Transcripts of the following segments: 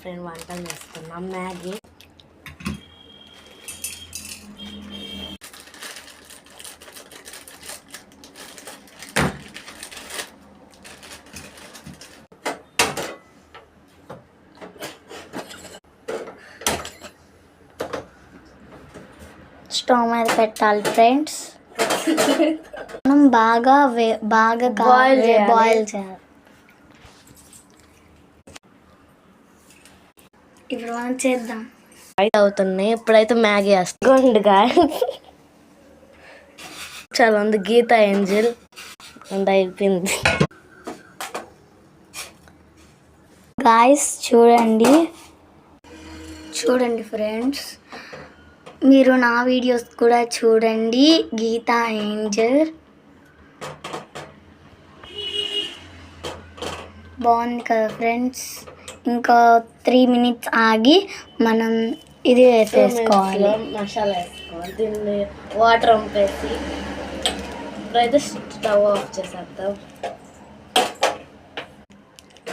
Friend వంటలు చేస్తున్నాం. Maggi stove మీద పెట్టాలి ఫ్రెండ్స్. మనం బాగా బాయిల్ చేయాలి. ఇప్పుడు మనం చేద్దాం. అవుతున్నాయి. ఇప్పుడైతే మ్యాగీ వేసుకోండి గాయస్. చాలా ఉంది. గీతా ఏంజల్ అంత అయిపోయింది. గాయస్ చూడండి ఫ్రెండ్స్, మీరు నా వీడియోస్ కూడా చూడండి. గీతా ఏంజల్ బాగుంది కదా ఫ్రెండ్స్. ఇంకా 3 minutes ఆగి మనం ఇది వేసేసుకోవాలి. మసాలా వేసుకోవాలి. దీన్ని వాటర్ వంపేసి ఇప్పుడైతే స్టవ్ ఆఫ్ చేసేద్దాం.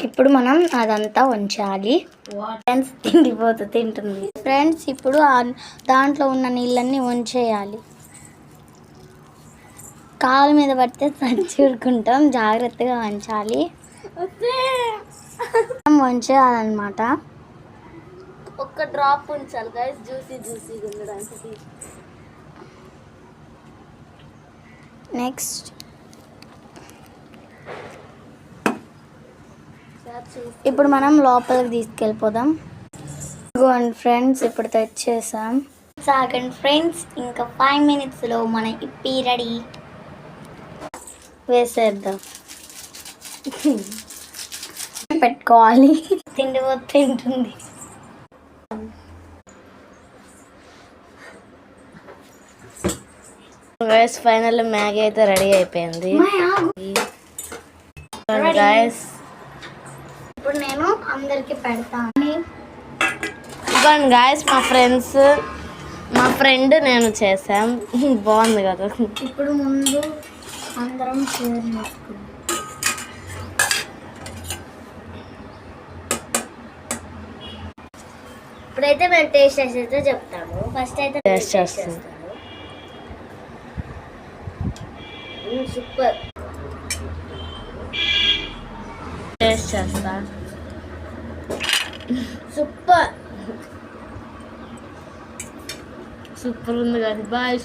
ఇప్పుడు మనం అదంతా ఉంచాలి. ఫ్రెండ్స్ తింటుంది ఫ్రెండ్స్. ఇప్పుడు దాంట్లో ఉన్న నీళ్ళన్నీ ఉంచేయాలి. కాలు మీద పడితే చూడుకుంటాం. జాగ్రత్తగా ఉంచాలి. వంచేయాలన్నమాట. ఒక్క డ్రాప్ ఉంచాలి గైస్, జ్యూసీగా ఉండడానికి. నెక్స్ట్ ఇప్పుడు మనం లోపలికి తీసుకెళ్ళిపోదాం. ఇదిగోండి ఫ్రెండ్స్, ఇప్పుడు తెచ్చేసాం. సాగండి ఫ్రెండ్స్, ఇంకా 5 minutesలో మన ఇప్పి రెడీ. వేసేద్దాం. పెట్టుకోవాలి. తింటుంది. గైస్ ఫైనల్ మ్యాగీ అయితే రెడీ అయిపోయింది. గైస్ ఇప్పుడు నేను అందరికి పెడతాను. ఇవ్వండి గైస్, మా ఫ్రెండ్ నేను చేసాం. బాగుంది కదా. ఇప్పుడు ముందు అందరం షేర్ చేసుకుందాం. ఇప్పుడైతే మేము టేస్ట్ చేసేదో చెప్తాము. ఫస్ట్ అయితే టేస్ట్ చేస్తాను. సూపర్. టేస్ట్ చేస్తా. సూపర్ ఉంది కదా. బాయ్.